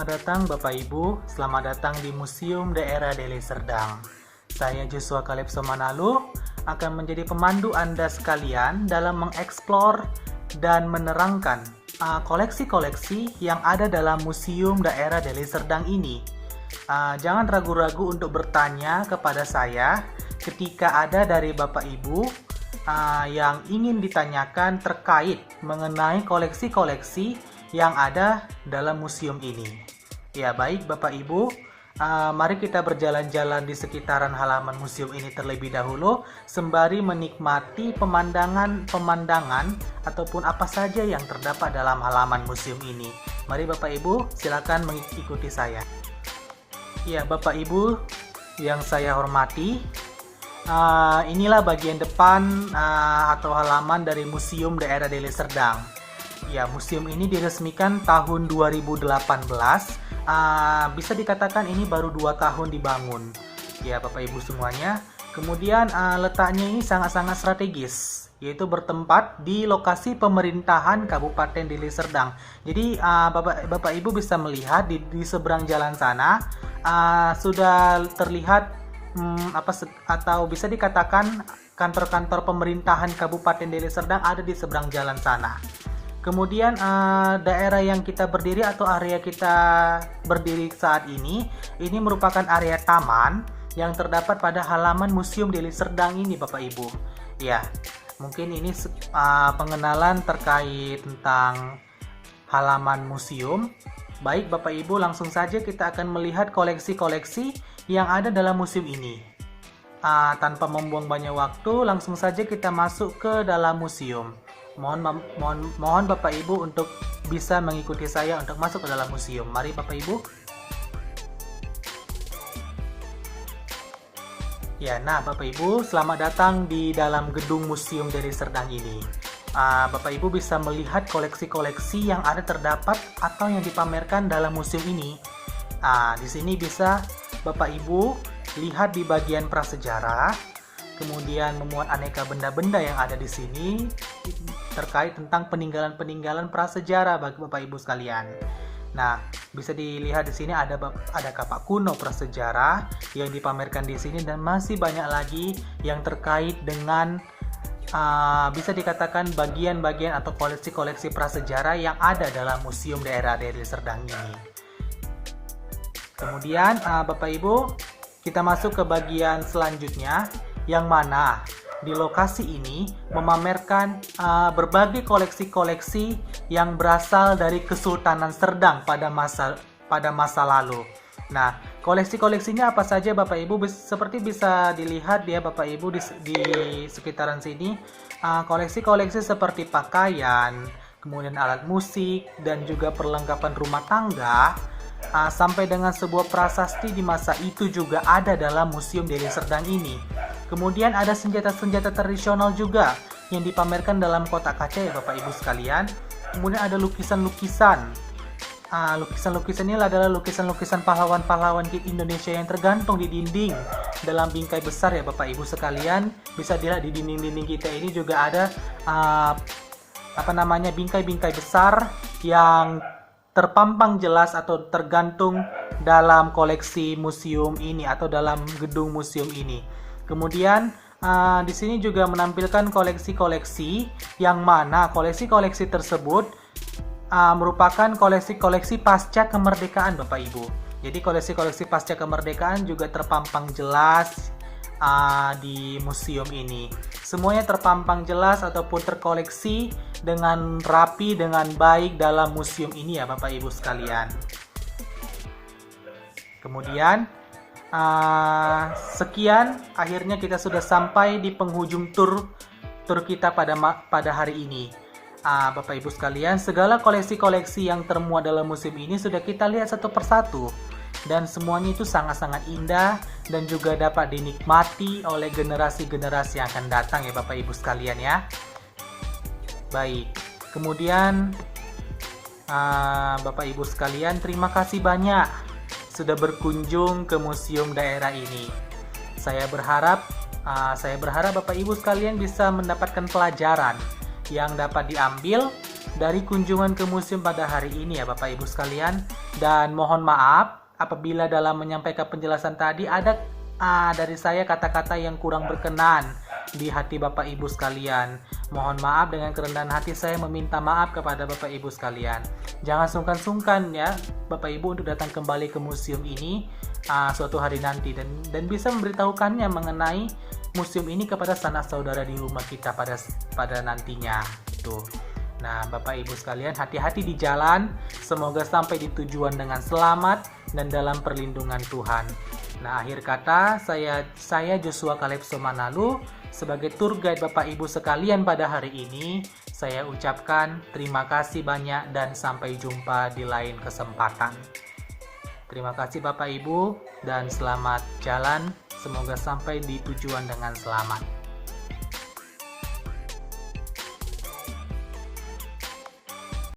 Selamat datang Bapak Ibu, selamat datang di Museum Daerah Deli Serdang. Saya Joshua Calypso Manalu akan menjadi pemandu Anda sekalian dalam mengeksplor dan menerangkan koleksi-koleksi yang ada dalam Museum Daerah Deli Serdang ini. Jangan ragu-ragu untuk bertanya kepada saya ketika ada dari Bapak Ibu yang ingin ditanyakan terkait mengenai koleksi-koleksi yang ada dalam museum ini. Ya, baik Bapak Ibu, mari kita berjalan-jalan di sekitaran halaman museum ini terlebih dahulu sembari menikmati pemandangan ataupun apa saja yang terdapat dalam halaman museum ini. Mari Bapak Ibu, silakan mengikuti saya. Ya, Bapak Ibu yang saya hormati, inilah bagian depan atau halaman dari Museum Daerah Deli Serdang. Ya, museum ini diresmikan tahun 2018. Bisa dikatakan ini baru 2 tahun dibangun. Ya, Bapak Ibu semuanya. Kemudian letaknya ini sangat-sangat strategis, yaitu bertempat di lokasi pemerintahan Kabupaten Deli Serdang. Jadi Bapak Ibu bisa melihat di seberang jalan sana sudah terlihat atau bisa dikatakan kantor-kantor pemerintahan Kabupaten Deli Serdang ada di seberang jalan sana. Kemudian daerah yang kita berdiri atau area kita berdiri saat ini merupakan area taman yang terdapat pada halaman Museum Deli Serdang ini, Bapak Ibu. Ya, mungkin ini pengenalan terkait tentang halaman museum. Baik Bapak Ibu, langsung saja kita akan melihat koleksi-koleksi yang ada dalam museum ini. Tanpa membuang banyak waktu, langsung saja kita masuk ke dalam museum. Mohon Bapak Ibu untuk bisa mengikuti saya untuk masuk ke dalam museum. Mari Bapak Ibu. Ya, nah Bapak Ibu, selamat datang di dalam gedung Museum Deli Serdang ini. Bapak Ibu bisa melihat koleksi-koleksi yang ada terdapat atau yang dipamerkan dalam museum ini. Di sini bisa Bapak Ibu lihat di bagian prasejarah, kemudian memuat aneka benda-benda yang ada di sini terkait tentang peninggalan-peninggalan prasejarah bagi Bapak Ibu sekalian. Nah, bisa dilihat di sini ada kapak kuno prasejarah yang dipamerkan di sini dan masih banyak lagi yang terkait dengan bisa dikatakan bagian-bagian atau koleksi-koleksi prasejarah yang ada dalam Museum Daerah Deli Serdang ini. Kemudian Bapak Ibu, kita masuk ke bagian selanjutnya yang mana di lokasi ini memamerkan berbagai koleksi-koleksi yang berasal dari Kesultanan Serdang pada masa lalu. Nah, koleksi-koleksinya apa saja Bapak Ibu? Seperti bisa dilihat ya Bapak Ibu di sekitaran sini, koleksi-koleksi seperti pakaian, kemudian alat musik dan juga perlengkapan rumah tangga, sampai dengan sebuah prasasti di masa itu juga ada dalam Museum Deli Serdang ini. Kemudian ada senjata-senjata tradisional juga yang dipamerkan dalam kotak kaca ya Bapak Ibu sekalian. Kemudian ada lukisan-lukisan. Lukisan-lukisan ini adalah lukisan-lukisan pahlawan-pahlawan Indonesia yang tergantung di dinding dalam bingkai besar ya Bapak Ibu sekalian. Bisa dilihat di dinding-dinding kita ini juga ada bingkai-bingkai besar yang terpampang jelas atau tergantung dalam koleksi museum ini atau dalam gedung museum ini. Kemudian di sini juga menampilkan koleksi-koleksi yang mana koleksi-koleksi tersebut merupakan koleksi-koleksi pasca kemerdekaan Bapak Ibu. Jadi koleksi-koleksi pasca kemerdekaan juga terpampang jelas di museum ini. Semuanya terpampang jelas ataupun terkoleksi dengan rapi, dengan baik dalam museum ini ya Bapak Ibu sekalian. Kemudian sekian, akhirnya kita sudah sampai di penghujung tur kita pada hari ini. Bapak Ibu sekalian, segala koleksi-koleksi yang termuat dalam museum ini sudah kita lihat satu persatu. Dan semuanya itu sangat-sangat indah dan juga dapat dinikmati oleh generasi-generasi yang akan datang ya Bapak Ibu sekalian ya. Baik, kemudian Bapak Ibu sekalian, terima kasih banyak sudah berkunjung ke museum daerah ini. Saya berharap Bapak Ibu sekalian bisa mendapatkan pelajaran yang dapat diambil dari kunjungan ke museum pada hari ini ya Bapak Ibu sekalian. Dan mohon maaf apabila dalam menyampaikan penjelasan tadi ada dari saya kata-kata yang kurang berkenan di hati Bapak Ibu sekalian. Mohon maaf, dengan kerendahan hati saya meminta maaf kepada Bapak Ibu sekalian. Jangan sungkan-sungkan ya Bapak Ibu untuk datang kembali ke museum ini suatu hari nanti dan bisa memberitahukannya mengenai museum ini kepada sanak saudara di rumah kita pada nantinya. Tuh. Nah, Bapak Ibu sekalian, hati-hati di jalan. Semoga sampai di tujuan dengan selamat dan dalam perlindungan Tuhan. Nah, akhir kata saya Joshua Caleb Somanalu sebagai tour guide Bapak Ibu sekalian pada hari ini, saya ucapkan terima kasih banyak dan sampai jumpa di lain kesempatan. Terima kasih Bapak Ibu dan selamat jalan. Semoga sampai di tujuan dengan selamat.